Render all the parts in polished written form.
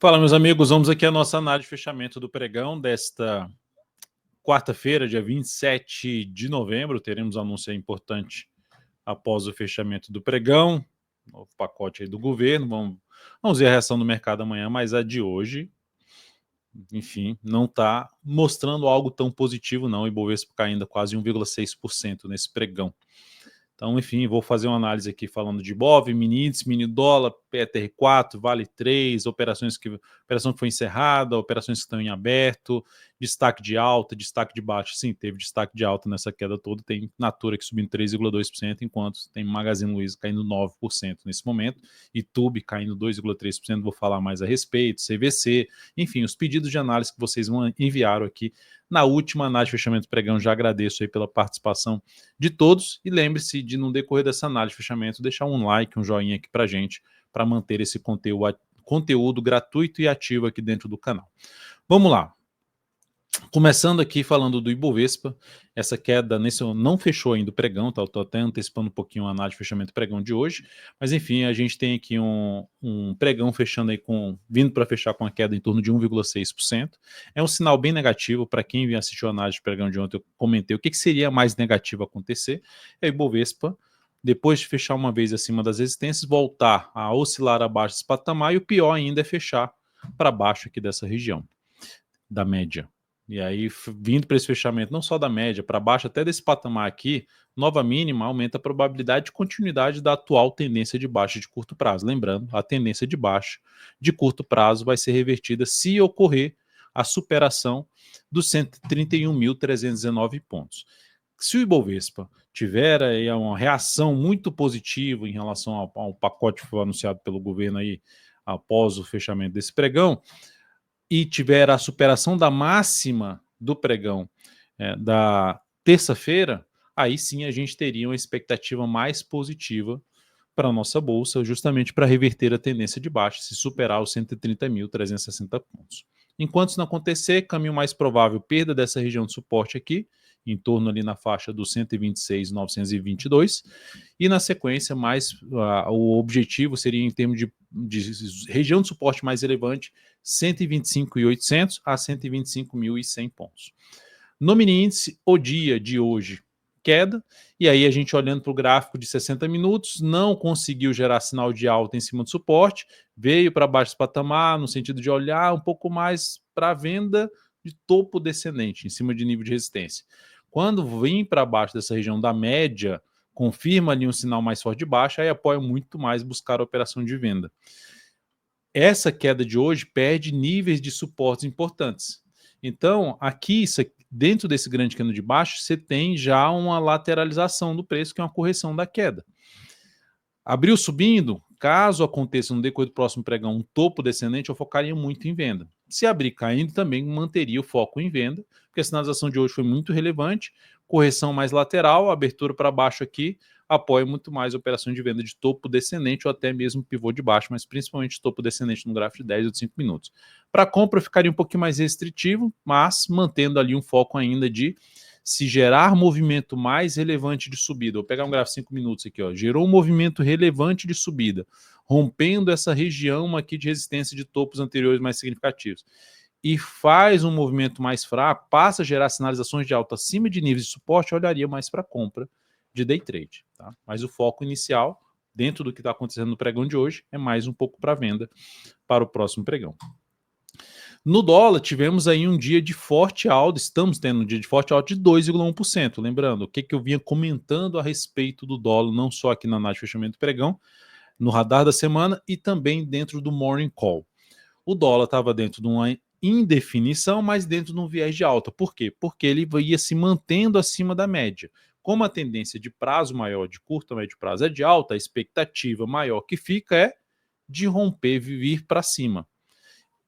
Fala, meus amigos, vamos aqui à nossa análise de fechamento do pregão desta quarta-feira, dia 27 de novembro. Teremos um anúncio importante após o fechamento do pregão, novo pacote aí do governo. Vamos ver a reação do mercado amanhã, mas a de hoje, enfim, não está mostrando algo tão positivo não. O Ibovespa caindo quase 1,6% nesse pregão. Então, enfim, vou fazer uma análise aqui falando de BOV, mini índice, mini dólar, PTR4, Vale 3, operação que foi encerrada, operações que estão em aberto, destaque de alta, destaque de baixa. Sim, teve destaque de alta nessa queda toda, tem Natura aqui subindo 3,2%, enquanto tem Magazine Luiza caindo 9% nesse momento, e Tube caindo 2,3%, vou falar mais a respeito, CVC, enfim, os pedidos de análise que vocês enviaram aqui na última análise de fechamento do pregão. Já agradeço aí pela participação de todos e lembre-se de, no decorrer dessa análise de fechamento, deixar um like, um joinha aqui pra gente, para manter esse conteúdo gratuito e ativo aqui dentro do canal. Vamos lá. Começando aqui falando do Ibovespa, essa queda não fechou ainda o pregão, tá? Eu estou até antecipando um pouquinho a análise de fechamento do pregão de hoje, mas enfim, a gente tem aqui um pregão fechando aí vindo para fechar com a queda em torno de 1,6%. É um sinal bem negativo para quem assistiu a análise de pregão de ontem. Eu comentei o que seria mais negativo acontecer. É o Ibovespa, depois de fechar uma vez acima das resistências, voltar a oscilar abaixo desse patamar, e o pior ainda é fechar para baixo aqui dessa região da média. E aí, vindo para esse fechamento, não só da média, para baixo até desse patamar aqui, nova mínima, aumenta a probabilidade de continuidade da atual tendência de baixa de curto prazo. Lembrando, a tendência de baixa de curto prazo vai ser revertida se ocorrer a superação dos 131.319 pontos. Se o Ibovespa tiver aí uma reação muito positiva em relação ao pacote que foi anunciado pelo governo aí após o fechamento desse pregão, e tiver a superação da máxima do pregão da terça-feira, aí sim a gente teria uma expectativa mais positiva para a nossa bolsa, justamente para reverter a tendência de baixa, se superar os 130.360 pontos. Enquanto isso não acontecer, caminho mais provável, perda dessa região de suporte aqui, em torno ali na faixa dos 126.922, e na sequência o objetivo seria em termos de região de suporte mais relevante, 125.800 a 125.100 pontos. No mini índice, o dia de hoje, queda, e aí a gente olhando para o gráfico de 60 minutos, não conseguiu gerar sinal de alta em cima do suporte, veio para baixo do patamar, no sentido de olhar um pouco mais para a venda de topo descendente, em cima de nível de resistência. Quando vem para baixo dessa região da média, confirma ali um sinal mais forte de baixa, aí apoia muito mais buscar a operação de venda. Essa queda de hoje perde níveis de suportes importantes. Então, aqui, dentro desse grande cano de baixo, você tem já uma lateralização do preço, que é uma correção da queda. Abriu subindo, caso aconteça no decorrer do próximo pregão um topo descendente, eu focaria muito em venda. Se abrir caindo, também manteria o foco em venda, porque a sinalização de hoje foi muito relevante, correção mais lateral, abertura para baixo aqui, apoia muito mais a operação de venda de topo descendente ou até mesmo pivô de baixo, mas principalmente topo descendente no gráfico de 10 ou de 5 minutos. Para compra ficaria um pouquinho mais restritivo, mas mantendo ali um foco ainda de se gerar movimento mais relevante de subida. Vou pegar um gráfico de 5 minutos aqui, ó, gerou um movimento relevante de subida, rompendo essa região aqui de resistência de topos anteriores mais significativos, e faz um movimento mais fraco, passa a gerar sinalizações de alta acima de níveis de suporte, eu olharia mais para compra de day trade. Tá? Mas o foco inicial, dentro do que está acontecendo no pregão de hoje, é mais um pouco para venda para o próximo pregão. No dólar, tivemos aí um dia de forte alta, estamos tendo um dia de forte alta de 2,1%. Lembrando, o que eu vinha comentando a respeito do dólar, não só aqui na análise de fechamento do pregão, no radar da semana e também dentro do Morning Call. O dólar estava dentro de uma indefinição, mas dentro de um viés de alta. Por quê? Porque ele ia se mantendo acima da média. Como a tendência de prazo maior, de curto a médio prazo é de alta, a expectativa maior que fica é de romper, vir para cima.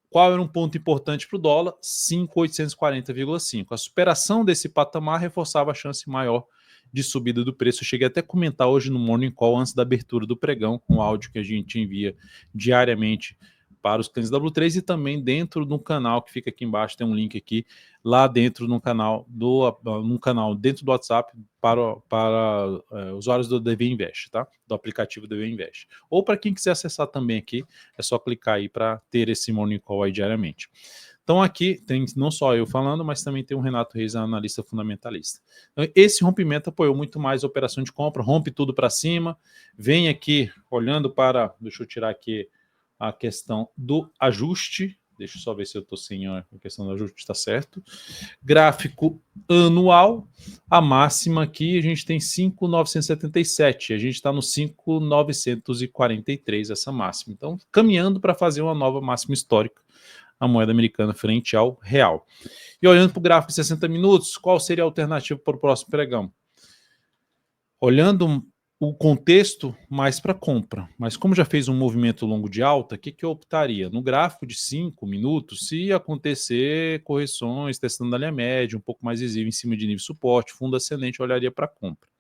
Qual era um ponto importante para o dólar? 5.840,5. A superação desse patamar reforçava a chance maior de subida do preço. Eu cheguei até a comentar hoje no Morning Call, antes da abertura do pregão, um áudio que a gente envia diariamente para os clientes W3 e também dentro do canal que fica aqui embaixo, tem um link aqui, lá dentro no canal, dentro do WhatsApp para usuários do DV Invest, tá? Do aplicativo DV Invest. Ou para quem quiser acessar também aqui, é só clicar aí para ter esse Morning Call aí diariamente. Então aqui tem não só eu falando, mas também tem o Renato Reis, analista fundamentalista. Então, esse rompimento apoiou muito mais a operação de compra, rompe tudo para cima, vem aqui olhando para, deixa eu tirar aqui a questão do ajuste, deixa eu só ver se eu estou sem a questão do ajuste, está certo. Gráfico anual, a máxima aqui a gente tem 5.977, a gente está no 5.943 essa máxima. Então caminhando para fazer uma nova máxima histórica, a moeda americana frente ao real. E olhando para o gráfico de 60 minutos, qual seria a alternativa para o próximo pregão? Olhando o contexto mais para compra, mas como já fez um movimento longo de alta, o que eu optaria? No gráfico de 5 minutos, se acontecer correções, testando a linha média, um pouco mais visível em cima de nível de suporte, fundo ascendente, eu olharia para compra.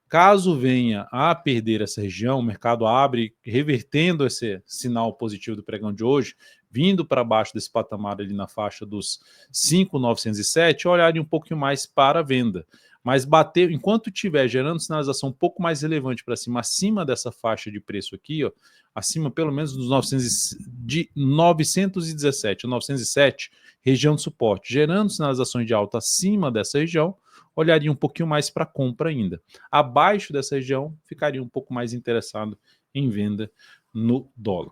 Caso venha a perder essa região, o mercado abre, revertendo esse sinal positivo do pregão de hoje, vindo para baixo desse patamar ali na faixa dos 5.907, olharem um pouquinho mais para a venda. Mas bater, enquanto estiver gerando sinalização um pouco mais relevante para cima, acima dessa faixa de preço aqui, ó, acima pelo menos dos 917 ou 907, região de suporte, gerando sinalizações de alta acima dessa região, olharia um pouquinho mais para compra ainda. Abaixo dessa região, ficaria um pouco mais interessado em venda no dólar.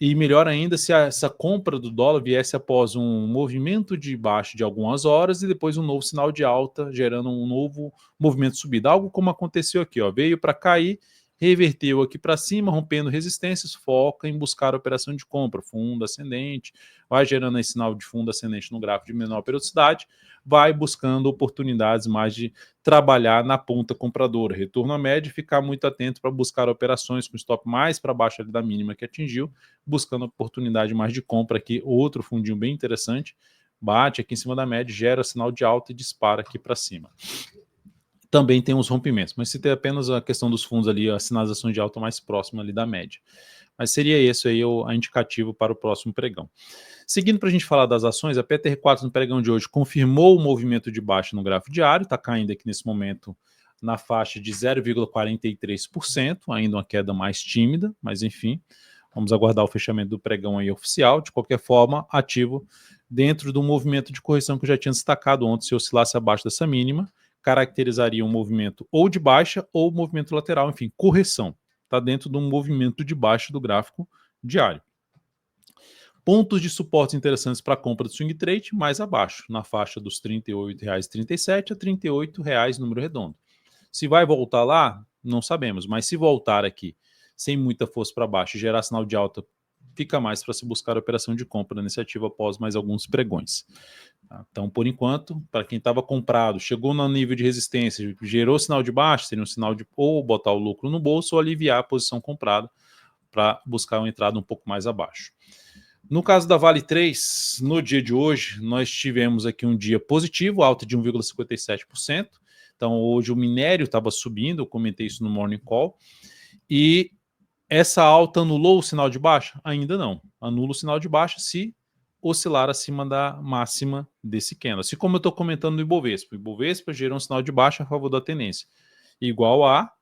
E melhor ainda se essa compra do dólar viesse após um movimento de baixa de algumas horas e depois um novo sinal de alta, gerando um novo movimento de subida. Algo como aconteceu aqui, ó, veio para cair, reverteu aqui para cima, rompendo resistências, foca em buscar a operação de compra, fundo ascendente, vai gerando esse sinal de fundo ascendente no gráfico de menor periodicidade, vai buscando oportunidades mais de trabalhar na ponta compradora, retorno à média e ficar muito atento para buscar operações com stop mais para baixo ali da mínima que atingiu, buscando oportunidade mais de compra aqui, outro fundinho bem interessante, bate aqui em cima da média, gera sinal de alta e dispara aqui para cima. Também tem os rompimentos, mas se tem apenas a questão dos fundos ali, a sinalização de alta mais próxima ali da média. Mas seria esse aí o indicativo para o próximo pregão. Seguindo para a gente falar das ações, a PTR4 no pregão de hoje confirmou o movimento de baixa no gráfico diário, está caindo aqui nesse momento na faixa de 0,43%, ainda uma queda mais tímida, mas enfim, vamos aguardar o fechamento do pregão aí oficial. De qualquer forma, ativo dentro do movimento de correção que eu já tinha destacado ontem, se oscilasse abaixo dessa mínima, caracterizaria um movimento ou de baixa ou movimento lateral, enfim, correção. Está dentro de um movimento de baixa do gráfico diário. Pontos de suporte interessantes para a compra do swing trade, mais abaixo, na faixa dos R$ 38,37 a R$ 38,00, número redondo. Se vai voltar lá, não sabemos, mas se voltar aqui sem muita força para baixo e gerar sinal de alta, fica mais para se buscar a operação de compra nesse ativo após mais alguns pregões. Então, por enquanto, para quem estava comprado, chegou no nível de resistência, gerou sinal de baixa, seria um sinal de ou botar o lucro no bolso ou aliviar a posição comprada para buscar uma entrada um pouco mais abaixo. No caso da Vale 3, no dia de hoje, nós tivemos aqui um dia positivo, alta de 1,57%. Então, hoje o minério estava subindo, eu comentei isso no Morning Call. E essa alta anulou o sinal de baixa? Ainda não. Anula o sinal de baixa se oscilar acima da máxima desse candle. Assim como eu estou comentando no Ibovespa. O Ibovespa gerou um sinal de baixa a favor da tendência. Igual a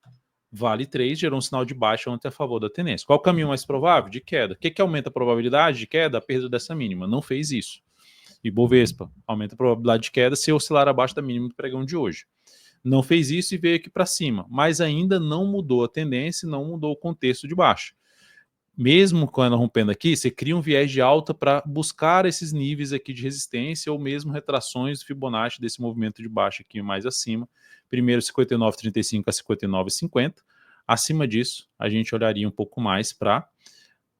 Vale 3 gerou um sinal de baixa ontem a favor da tendência. Qual o caminho mais provável? De queda. O que aumenta a probabilidade de queda? A perda dessa mínima. Não fez isso. Ibovespa aumenta a probabilidade de queda se oscilar abaixo da mínima do pregão de hoje. Não fez isso e veio aqui para cima, mas ainda não mudou a tendência, não mudou o contexto de baixa. Mesmo quando rompendo aqui, você cria um viés de alta para buscar esses níveis aqui de resistência ou mesmo retrações do Fibonacci desse movimento de baixa aqui mais acima. Primeiro 59,35 a 59,50. Acima disso, a gente olharia um pouco mais para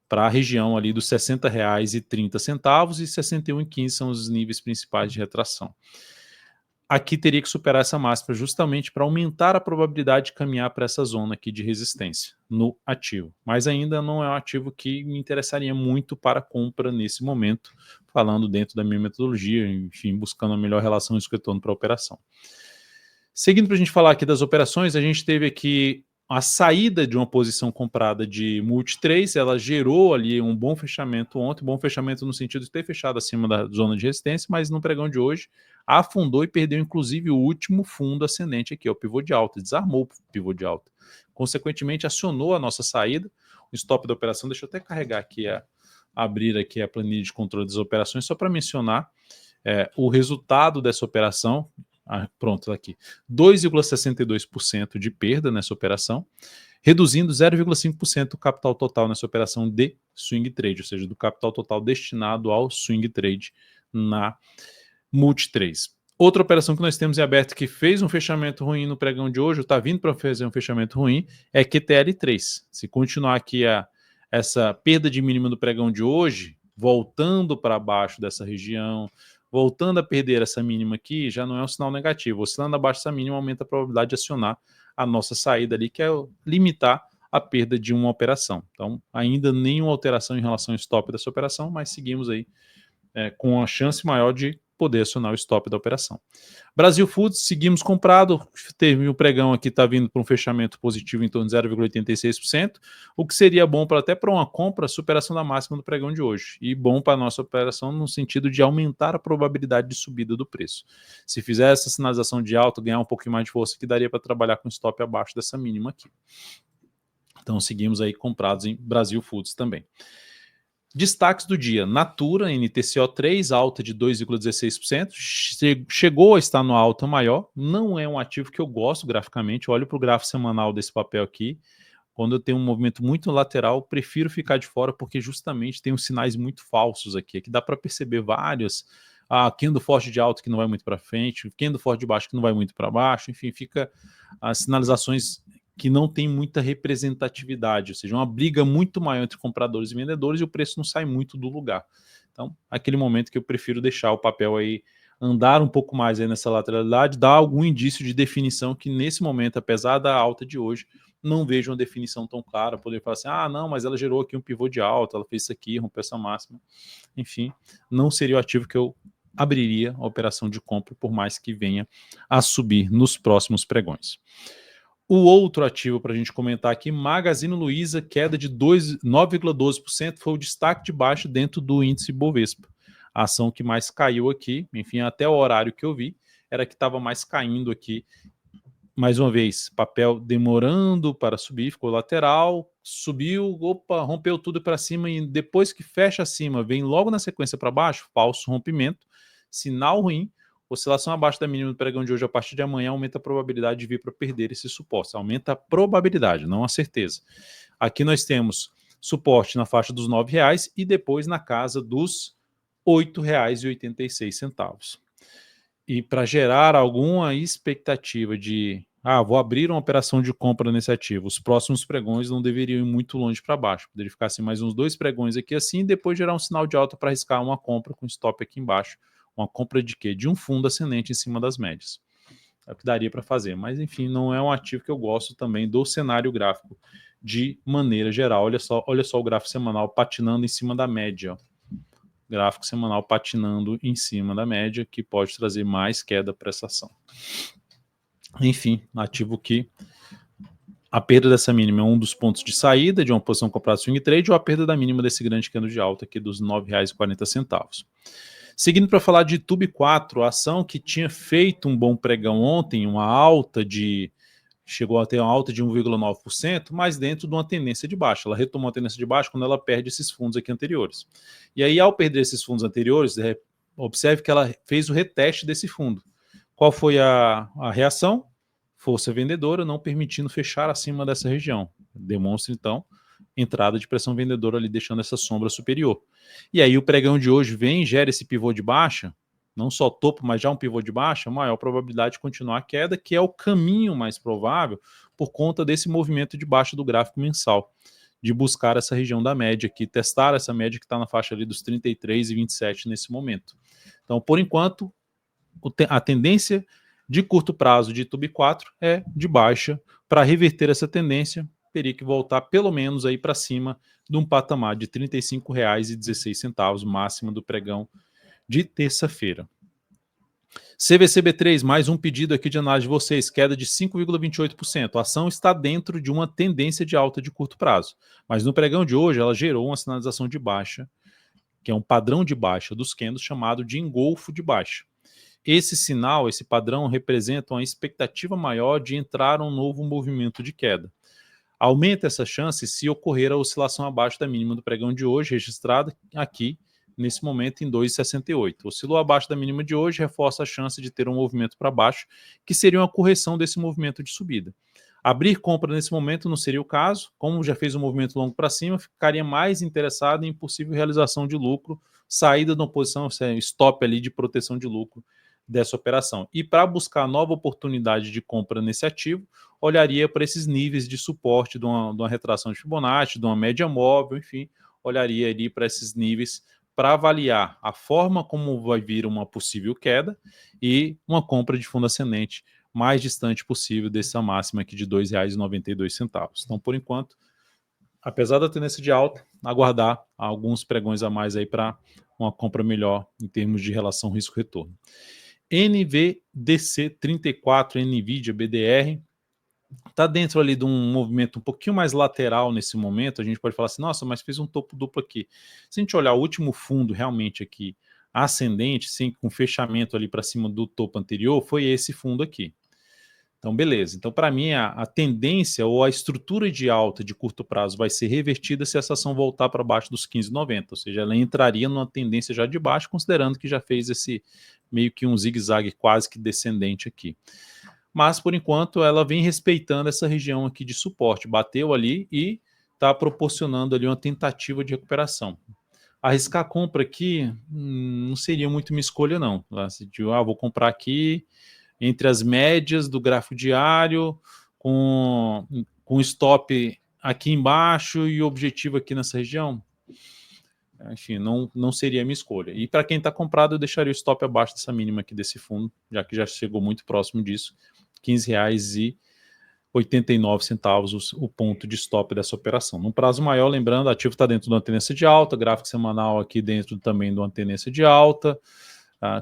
a região ali dos R$ 60,30 e R$ 61,15 são os níveis principais de retração. Aqui teria que superar essa máxima justamente para aumentar a probabilidade de caminhar para essa zona aqui de resistência no ativo. Mas ainda não é um ativo que me interessaria muito para compra nesse momento, falando dentro da minha metodologia, enfim, buscando a melhor relação risco-retorno para a operação. Seguindo para a gente falar aqui das operações, a gente teve aqui a saída de uma posição comprada de multi 3, ela gerou ali um bom fechamento ontem, bom fechamento no sentido de ter fechado acima da zona de resistência, mas no pregão de hoje afundou e perdeu inclusive o último fundo ascendente aqui, o pivô de alta, desarmou o pivô de alta. Consequentemente, acionou a nossa saída, o stop da operação, deixa eu até carregar aqui, abrir aqui a planilha de controle das operações, só para mencionar o resultado dessa operação. Pronto, aqui. 2,62% de perda nessa operação, reduzindo 0,5% o capital total nessa operação de swing trade, ou seja, do capital total destinado ao swing trade na multi 3. Outra operação que nós temos em aberto que fez um fechamento ruim no pregão de hoje, está vindo para fazer um fechamento ruim, é QTL3. Se continuar aqui essa perda de mínima do pregão de hoje, voltando para baixo dessa região, voltando a perder essa mínima aqui, já não é um sinal negativo. Oscilando abaixo dessa mínima, aumenta a probabilidade de acionar a nossa saída ali, que é limitar a perda de uma operação. Então, ainda nenhuma alteração em relação ao stop dessa operação, mas seguimos aí com a chance maior de poder acionar o stop da operação. Brasil Foods, seguimos comprado, teve um pregão aqui, está vindo para um fechamento positivo em torno de 0,86%, o que seria bom até para uma compra, superação da máxima do pregão de hoje, e bom para a nossa operação no sentido de aumentar a probabilidade de subida do preço. Se fizer essa sinalização de alta, ganhar um pouquinho mais de força, que daria para trabalhar com stop abaixo dessa mínima aqui. Então seguimos aí comprados em Brasil Foods também. Destaques do dia: Natura, NTCO3, alta de 2,16%, chegou a estar no alta maior, não é um ativo que eu gosto graficamente, olho para o gráfico semanal desse papel aqui, quando eu tenho um movimento muito lateral, prefiro ficar de fora porque justamente tem uns sinais muito falsos aqui dá para perceber vários, candle forte de alta que não vai muito para frente, candle forte de baixo que não vai muito para baixo, enfim, fica as sinalizações que não tem muita representatividade, ou seja, uma briga muito maior entre compradores e vendedores e o preço não sai muito do lugar. Então, aquele momento que eu prefiro deixar o papel aí andar um pouco mais aí nessa lateralidade, dar algum indício de definição que nesse momento, apesar da alta de hoje, não vejo uma definição tão clara, poder falar assim, não, mas ela gerou aqui um pivô de alta, ela fez isso aqui, rompeu essa máxima. Enfim, não seria o ativo que eu abriria a operação de compra, por mais que venha a subir nos próximos pregões. O outro ativo para a gente comentar aqui, Magazine Luiza, queda de 9,12%, foi o destaque de baixo dentro do índice Bovespa. A ação que mais caiu aqui, enfim, até o horário que eu vi, era que estava mais caindo aqui. Mais uma vez, papel demorando para subir, ficou lateral, subiu, opa, rompeu tudo para cima e depois que fecha acima, vem logo na sequência para baixo, falso rompimento, sinal ruim. Oscilação abaixo da mínima do pregão de hoje, a partir de amanhã, aumenta a probabilidade de vir para perder esse suporte. Aumenta a probabilidade, não a certeza. Aqui nós temos suporte na faixa dos R$ 9,00 e depois na casa dos R$ 8,86. E para gerar alguma expectativa de vou abrir uma operação de compra nesse ativo, os próximos pregões não deveriam ir muito longe para baixo. Poderia ficar assim, mais uns 2 pregões aqui assim, e depois gerar um sinal de alta para arriscar uma compra com stop aqui embaixo. Uma compra de quê? De um fundo ascendente em cima das médias. É o que daria para fazer. Mas, enfim, não é um ativo que eu gosto também do cenário gráfico de maneira geral. Olha só o gráfico semanal patinando em cima da média. Ó. Gráfico semanal patinando em cima da média, que pode trazer mais queda para essa ação. Enfim, ativo que a perda dessa mínima é um dos pontos de saída de uma posição comprada swing trade ou a perda da mínima desse grande candle de alta aqui dos R$ 9,40. Seguindo para falar de Tube 4, a ação que tinha feito um bom pregão ontem, chegou a ter uma alta de 1,9%, mas dentro de uma tendência de baixa. Ela retomou a tendência de baixa quando ela perde esses fundos aqui anteriores. E aí, ao perder esses fundos anteriores, observe que ela fez o reteste desse fundo. Qual foi a reação? Força vendedora, não permitindo fechar acima dessa região. Demonstra, então, entrada de pressão vendedora ali, deixando essa sombra superior. E aí o pregão de hoje vem e gera esse pivô de baixa, não só topo, mas já um pivô de baixa, maior probabilidade de continuar a queda, que é o caminho mais provável por conta desse movimento de baixa do gráfico mensal, de buscar essa região da média aqui, testar essa média que está na faixa ali dos 33,27 nesse momento. Então, por enquanto, a tendência de curto prazo de Tube 4 é de baixa. Para reverter essa tendência, teria que voltar pelo menos aí para cima de um patamar de R$ 35,16, máxima do pregão de terça-feira. CVCB3, mais um pedido aqui de análise de vocês, queda de 5,28%. A ação está dentro de uma tendência de alta de curto prazo, mas no pregão de hoje ela gerou uma sinalização de baixa, que é um padrão de baixa dos candles chamado de engolfo de baixa. Esse sinal, esse padrão representa uma expectativa maior de entrar um novo movimento de queda. Aumenta essa chance se ocorrer a oscilação abaixo da mínima do pregão de hoje, registrada aqui, nesse momento, em 2,68. Oscilou abaixo da mínima de hoje, reforça a chance de ter um movimento para baixo, que seria uma correção desse movimento de subida. Abrir compra nesse momento não seria o caso, como já fez um movimento longo para cima, ficaria mais interessado em possível realização de lucro, saída de uma posição, stop ali de proteção de lucro dessa operação. E para buscar nova oportunidade de compra nesse ativo, olharia para esses níveis de suporte de uma retração de Fibonacci, de uma média móvel, enfim, olharia ali para esses níveis para avaliar a forma como vai vir uma possível queda e uma compra de fundo ascendente mais distante possível dessa máxima aqui de R$ 2,92. Então, por enquanto, apesar da tendência de alta, aguardar alguns pregões a mais aí para uma compra melhor em termos de relação risco-retorno. NVDC34, NVIDIA BDR, está dentro ali de um movimento um pouquinho mais lateral nesse momento. A gente pode falar assim, nossa, mas fez um topo duplo aqui. Se a gente olhar o último fundo realmente aqui, ascendente, sim, com fechamento ali para cima do topo anterior, foi esse fundo aqui. Então, beleza. Então, para mim, a tendência ou a estrutura de alta de curto prazo vai ser revertida se essa ação voltar para baixo dos 15,90, ou seja, ela entraria numa tendência já de baixo, considerando que já fez esse meio que um zigue-zague quase que descendente aqui. Mas, por enquanto, ela vem respeitando essa região aqui de suporte, bateu ali e está proporcionando ali uma tentativa de recuperação. Arriscar a compra aqui não seria muito minha escolha, não. Vou comprar aqui entre as médias do gráfico diário, com stop aqui embaixo e objetivo aqui nessa região. Enfim, não seria a minha escolha. E para quem está comprado, eu deixaria o stop abaixo dessa mínima aqui desse fundo, já que já chegou muito próximo disso, R$ 15,89 o ponto de stop dessa operação. Num prazo maior, lembrando, o ativo está dentro de uma tendência de alta, gráfico semanal aqui dentro também de uma tendência de alta.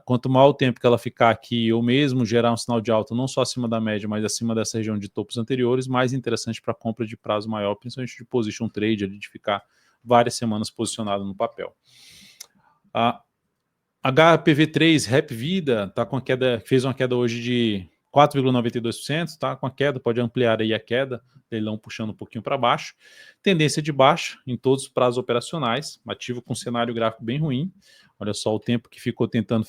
Quanto maior o tempo que ela ficar aqui, ou mesmo gerar um sinal de alta, não só acima da média, mas acima dessa região de topos anteriores, mais interessante para compra de prazo maior, principalmente de position trade, ali de ficar várias semanas posicionado no papel. HPV3, Rap Vida, tá com a queda, fez uma queda hoje de 4,92%, tá com a queda, pode ampliar aí a queda, leilão puxando um pouquinho para baixo. Tendência de baixa em todos os prazos operacionais, ativo com cenário gráfico bem ruim. Olha só o tempo que ficou tentando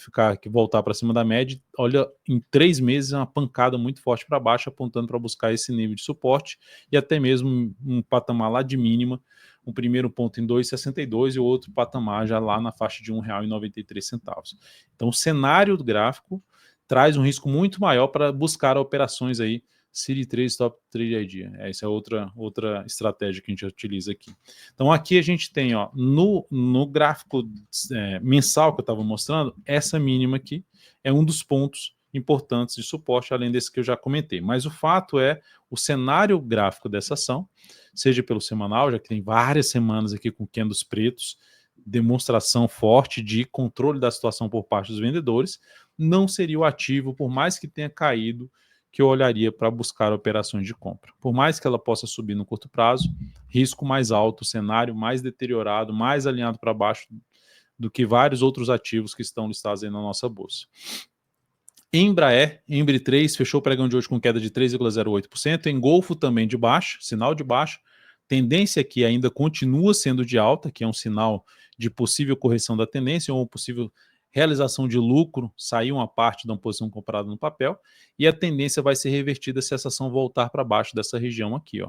voltar para cima da média. Olha, em 3 meses, uma pancada muito forte para baixo, apontando para buscar esse nível de suporte e até mesmo um patamar lá de mínima. Um primeiro ponto em 2,62 e o outro patamar já lá na faixa de R$ 1,93. Então, o cenário gráfico traz um risco muito maior para buscar operações aí City 3, Stop Trade ID. Essa é outra estratégia que a gente utiliza aqui. Então aqui a gente tem, ó, no gráfico mensal que eu estava mostrando, essa mínima aqui é um dos pontos importantes de suporte, além desse que eu já comentei. Mas o fato é, o cenário gráfico dessa ação, seja pelo semanal, já que tem várias semanas aqui com candles pretos, demonstração forte de controle da situação por parte dos vendedores, não seria o ativo, por mais que tenha caído, que eu olharia para buscar operações de compra. Por mais que ela possa subir no curto prazo, risco mais alto, cenário mais deteriorado, mais alinhado para baixo do que vários outros ativos que estão listados aí na nossa bolsa. Embraer, Embri 3, fechou o pregão de hoje com queda de 3,08%, engolfo também de baixa, sinal de baixa, tendência que ainda continua sendo de alta, que é um sinal de possível correção da tendência ou possível realização de lucro, sair uma parte da posição comprada no papel, e a tendência vai ser revertida se essa ação voltar para baixo dessa região aqui, ó,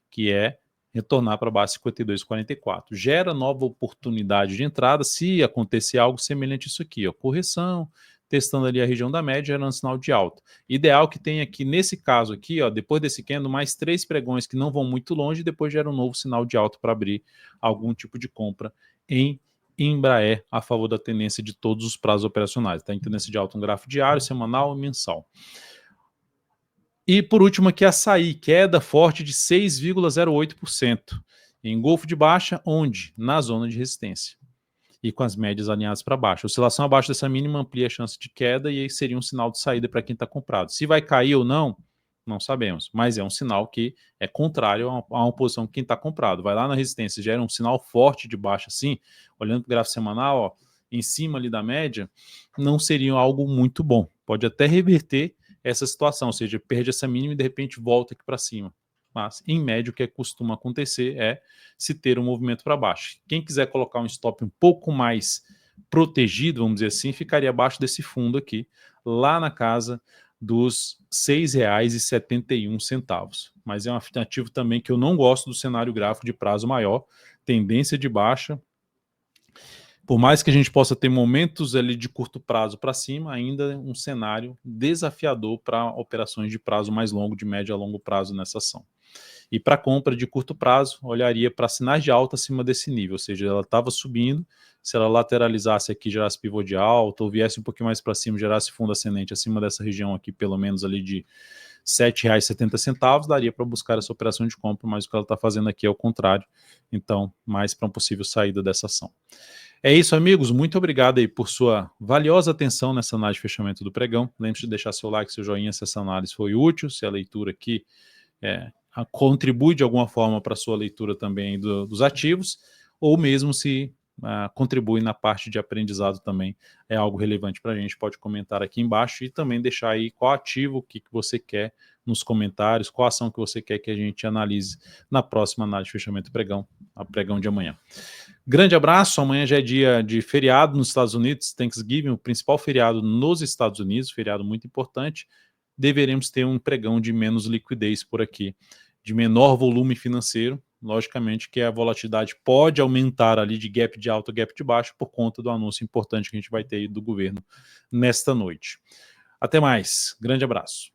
que é retornar para baixo 52,44. Gera nova oportunidade de entrada se acontecer algo semelhante a isso aqui, ó, correção, testando ali a região da média, gerando sinal de alta. Ideal que tenha aqui, nesse caso aqui, ó, depois desse candle, mais 3 pregões que não vão muito longe, e depois gera um novo sinal de alta para abrir algum tipo de compra em Embraer a favor da tendência de todos os prazos operacionais. Tá em tendência de alta um gráfico diário, semanal e mensal. E por último aqui, Açaí, queda forte de 6,08%. Engolfo de baixa, onde? Na zona de resistência. e com as médias alinhadas para baixo. Oscilação abaixo dessa mínima amplia a chance de queda e aí seria um sinal de saída para quem está comprado. Se vai cair ou não, não sabemos, mas é um sinal que é contrário a uma posição que quem está comprado. Vai lá na resistência, gera um sinal forte de baixa assim, olhando para o gráfico semanal, ó, em cima ali da média, não seria algo muito bom. Pode até reverter essa situação, ou seja, perde essa mínima e de repente volta aqui para cima. Mas, em média, o que costuma acontecer é se ter um movimento para baixo. Quem quiser colocar um stop um pouco mais protegido, vamos dizer assim, ficaria abaixo desse fundo aqui, lá na casa dos R$ 6,71. Mas é um ativo também que eu não gosto do cenário gráfico de prazo maior, tendência de baixa. Por mais que a gente possa ter momentos ali de curto prazo para cima, ainda é um cenário desafiador para operações de prazo mais longo, de médio a longo prazo nessa ação. E para compra de curto prazo, olharia para sinais de alta acima desse nível, ou seja, ela estava subindo, se ela lateralizasse aqui, gerasse pivô de alta, ou viesse um pouquinho mais para cima, gerasse fundo ascendente acima dessa região aqui, pelo menos ali de R$ 7,70, daria para buscar essa operação de compra, mas o que ela está fazendo aqui é o contrário, então mais para uma possível saída dessa ação. É isso, amigos. Muito obrigado aí por sua valiosa atenção nessa análise de fechamento do pregão. Lembre-se de deixar seu like, seu joinha, se essa análise foi útil, se a leitura aqui contribui de alguma forma para a sua leitura também dos ativos, ou mesmo se contribui na parte de aprendizado também, é algo relevante para a gente, pode comentar aqui embaixo e também deixar aí qual ativo, o que você quer nos comentários, qual ação que você quer que a gente analise na próxima análise de fechamento pregão, a pregão de amanhã. Grande abraço, amanhã já é dia de feriado nos Estados Unidos, Thanksgiving, o principal feriado nos Estados Unidos, feriado muito importante, deveremos ter um pregão de menos liquidez por aqui, de menor volume financeiro, logicamente que a volatilidade pode aumentar ali de gap de alta, gap de baixo, por conta do anúncio importante que a gente vai ter aí do governo nesta noite. Até mais, grande abraço.